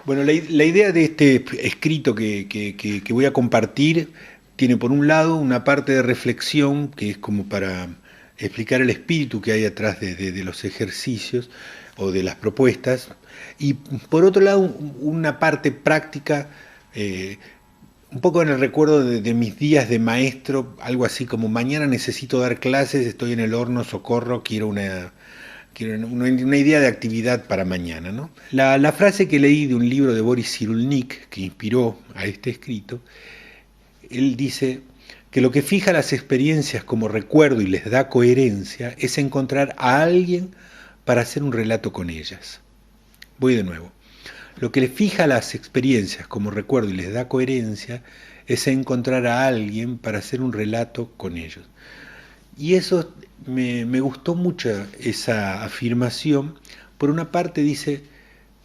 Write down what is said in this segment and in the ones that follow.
Bueno, la idea de este escrito que voy a compartir tiene por un lado una parte de reflexión que es como para explicar el espíritu que hay atrás de los ejercicios o de las propuestas, y por otro lado una parte práctica, eh, un poco en el recuerdo de mis días de maestro, algo así como mañana necesito dar clases, estoy en el horno, socorro, quiero una idea de actividad para mañana, ¿no? La frase que leí de un libro de Boris Cyrulnik, que inspiró a este escrito, él dice que lo que fija las experiencias como recuerdo y les da coherencia es encontrar a alguien para hacer un relato con ellas. Voy de nuevo. Lo que le fija las experiencias como recuerdo y les da coherencia es encontrar a alguien para hacer un relato con ellos. Y eso me gustó mucho, esa afirmación. Por una parte dice,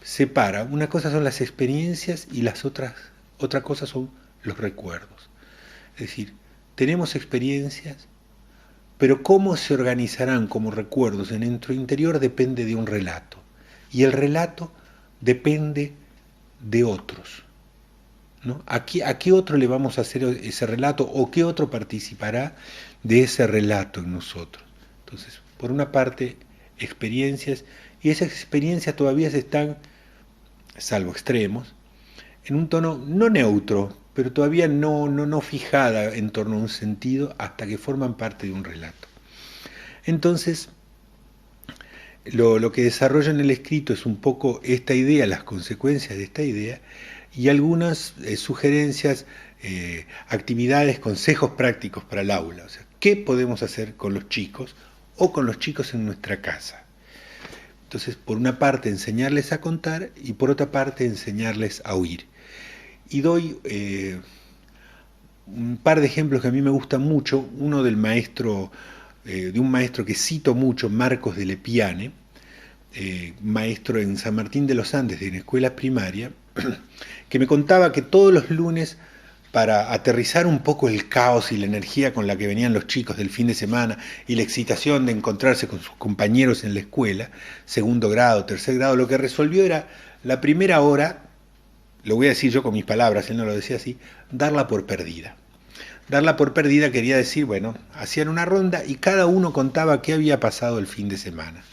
separa, una cosa son las experiencias y otra cosa son los recuerdos. Es decir, tenemos experiencias, pero cómo se organizarán como recuerdos en nuestro interior depende de un relato. Y el relato depende de otros, ¿no? ¿A qué otro le vamos a hacer ese relato o qué otro participará de ese relato en nosotros? Entonces, por una parte, experiencias, y esas experiencias todavía se están, salvo extremos, en un tono no neutro, pero todavía no fijada en torno a un sentido hasta que forman parte de un relato. Entonces, lo que desarrolla en el escrito es un poco esta idea, las consecuencias de esta idea, y algunas sugerencias, actividades, consejos prácticos para el aula. O sea, ¿qué podemos hacer con los chicos o con los chicos en nuestra casa? Entonces, por una parte, enseñarles a contar y por otra parte, enseñarles a oír. Y doy un par de ejemplos que a mí me gustan mucho. Uno del maestro, de un maestro que cito mucho, Marcos de Lepiane, maestro en San Martín de los Andes, en escuela primaria, que me contaba que todos los lunes, para aterrizar un poco el caos y la energía con la que venían los chicos del fin de semana y la excitación de encontrarse con sus compañeros en la escuela, segundo grado, tercer grado, lo que resolvió era la primera hora, lo voy a decir yo con mis palabras, él no lo decía así, darla por perdida. Darla por perdida quería decir, bueno, hacían una ronda y cada uno contaba qué había pasado el fin de semana.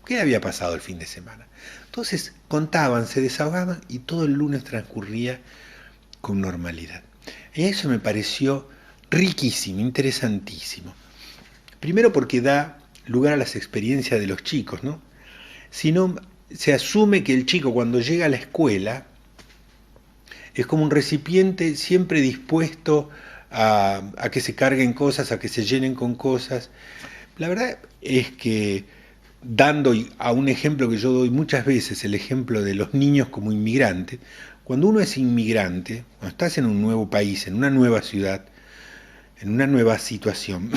¿Qué había pasado el fin de semana? Entonces contaban, se desahogaban y todo el lunes transcurría con normalidad. Y eso me pareció riquísimo, interesantísimo. Primero porque da lugar a las experiencias de los chicos, ¿no? Si no, se asume que el chico cuando llega a la escuela es como un recipiente siempre dispuesto a que se carguen cosas, a que se llenen con cosas. La verdad es que, dando a un ejemplo que yo doy muchas veces, el ejemplo de los niños como inmigrantes, cuando uno es inmigrante, cuando estás en un nuevo país, en una nueva ciudad, en una nueva situación,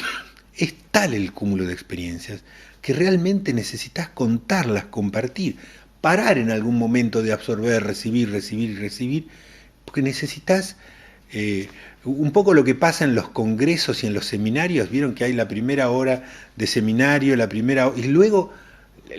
es tal el cúmulo de experiencias que realmente necesitas contarlas, compartir, parar en algún momento de absorber, recibir, recibir y recibir, porque necesitas un poco lo que pasa en los congresos y en los seminarios. Vieron que hay la primera hora de seminario, y luego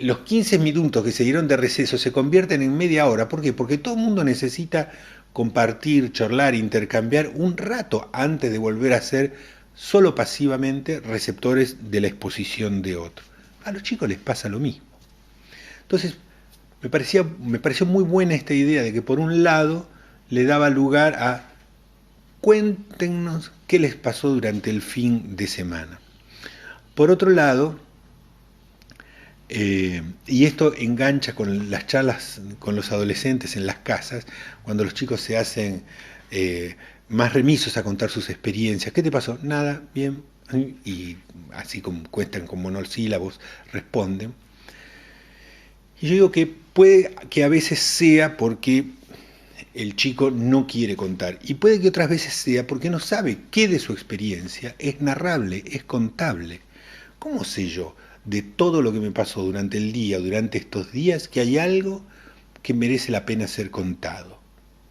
los 15 minutos que se dieron de receso se convierten en media hora. ¿Por qué? Porque todo el mundo necesita compartir, charlar, intercambiar un rato antes de volver a ser solo pasivamente receptores de la exposición de otro. A los chicos les pasa lo mismo. Entonces, me pareció muy buena esta idea de que por un lado le daba lugar a cuéntenos qué les pasó durante el fin de semana. Por otro lado, y esto engancha con las charlas con los adolescentes en las casas, cuando los chicos se hacen más remisos a contar sus experiencias. ¿Qué te pasó? Nada, bien. Y así como cuentan con monosílabos, responden. Y yo digo que puede que a veces sea porque el chico no quiere contar, y puede que otras veces sea porque no sabe qué de su experiencia es narrable, es contable. ¿Cómo sé yo de todo lo que me pasó durante el día, durante estos días, que hay algo que merece la pena ser contado?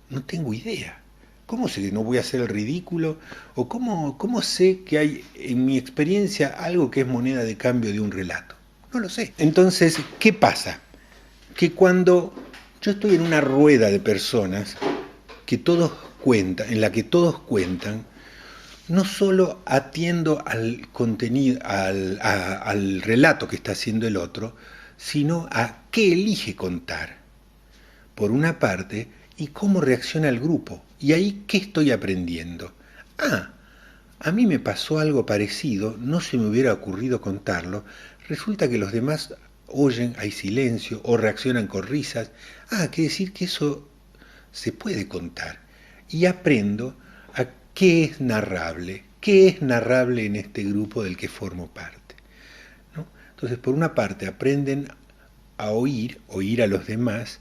No tengo idea. ¿Cómo sé que no voy a hacer el ridículo? ¿O cómo sé que hay en mi experiencia algo que es moneda de cambio de un relato? No lo sé. Entonces, ¿qué pasa? Que cuando Yo estoy en una rueda de personas que todos cuentan, en la que todos cuentan, no solo atiendo al contenido, al relato que está haciendo el otro, sino a qué elige contar, por una parte, y cómo reacciona el grupo. Y ahí, ¿qué estoy aprendiendo? Ah, a mí me pasó algo parecido, no se me hubiera ocurrido contarlo, resulta que los demás oyen, hay silencio, o reaccionan con risas. Ah, quiere decir que eso se puede contar. Y aprendo a qué es narrable en este grupo del que formo parte, ¿no? Entonces, por una parte, aprenden a oír a los demás,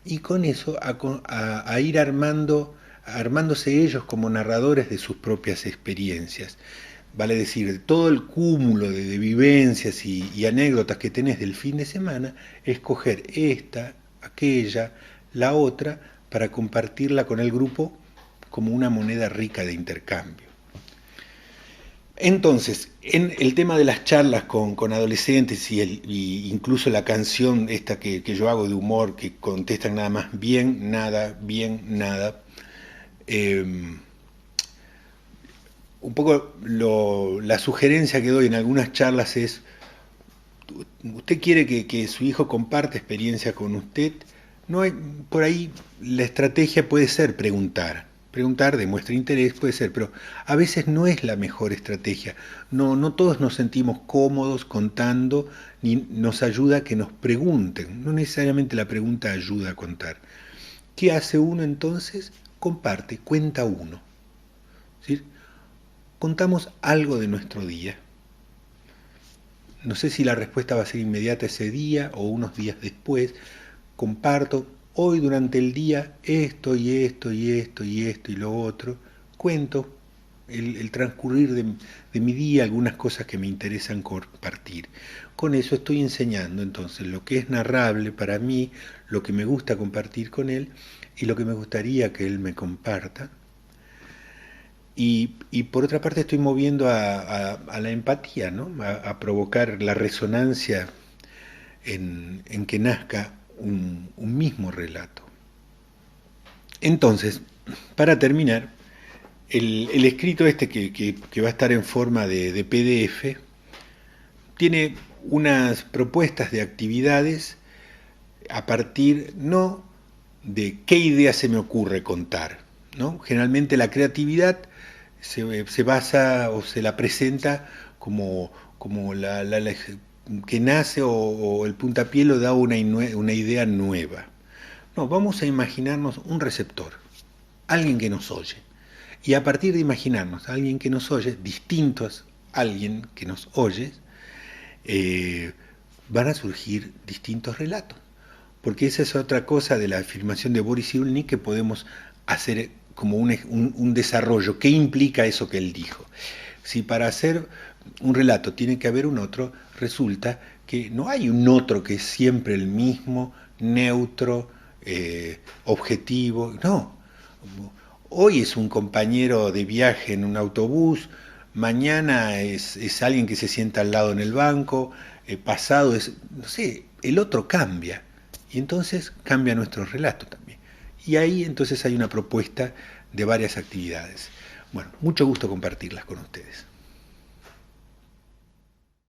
y con eso a ir armándose ellos como narradores de sus propias experiencias. Vale decir, todo el cúmulo de vivencias y anécdotas que tenés del fin de semana, escoger esta, aquella, la otra, para compartirla con el grupo como una moneda rica de intercambio. Entonces, en el tema de las charlas con adolescentes y incluso la canción esta que yo hago de humor, que contestan nada más bien, nada, eh, un poco la sugerencia que doy en algunas charlas es, usted quiere que su hijo comparte experiencia con usted, no hay, por ahí la estrategia puede ser preguntar demuestra interés, puede ser, pero a veces no es la mejor estrategia. No todos nos sentimos cómodos contando, ni nos ayuda que nos pregunten. No necesariamente la pregunta ayuda a contar. ¿Qué hace uno entonces? Comparte, cuenta uno. ¿Sí? Contamos algo de nuestro día. No sé si la respuesta va a ser inmediata ese día o unos días después. Comparto hoy durante el día esto y esto y esto y esto y lo otro. Cuento el transcurrir de mi día, algunas cosas que me interesan compartir. Con eso estoy enseñando entonces lo que es narrable para mí, lo que me gusta compartir con él y lo que me gustaría que él me comparta. Y por otra parte estoy moviendo a la empatía, ¿no? A provocar la resonancia en que nazca un mismo relato. Entonces, para terminar, el escrito este que va a estar en forma de PDF tiene unas propuestas de actividades a partir no de qué idea se me ocurre contar, ¿no? Generalmente la creatividad se basa o se la presenta como que nace o el puntapié lo da una idea nueva. No, vamos a imaginarnos un receptor, alguien que nos oye. Y a partir de imaginarnos a alguien que nos oye, distintos a alguien que nos oye, van a surgir distintos relatos. Porque esa es otra cosa de la afirmación de Boris Cyrulnik, que podemos hacer como un desarrollo. ¿Qué implica eso que él dijo? Si para hacer un relato tiene que haber un otro, resulta que no hay un otro que es siempre el mismo, neutro, objetivo. No. Hoy es un compañero de viaje en un autobús, mañana es alguien que se sienta al lado en el banco, pasado es, no sé, el otro cambia. Y entonces cambia nuestro relato también. Y ahí entonces hay una propuesta de varias actividades. Bueno, mucho gusto compartirlas con ustedes.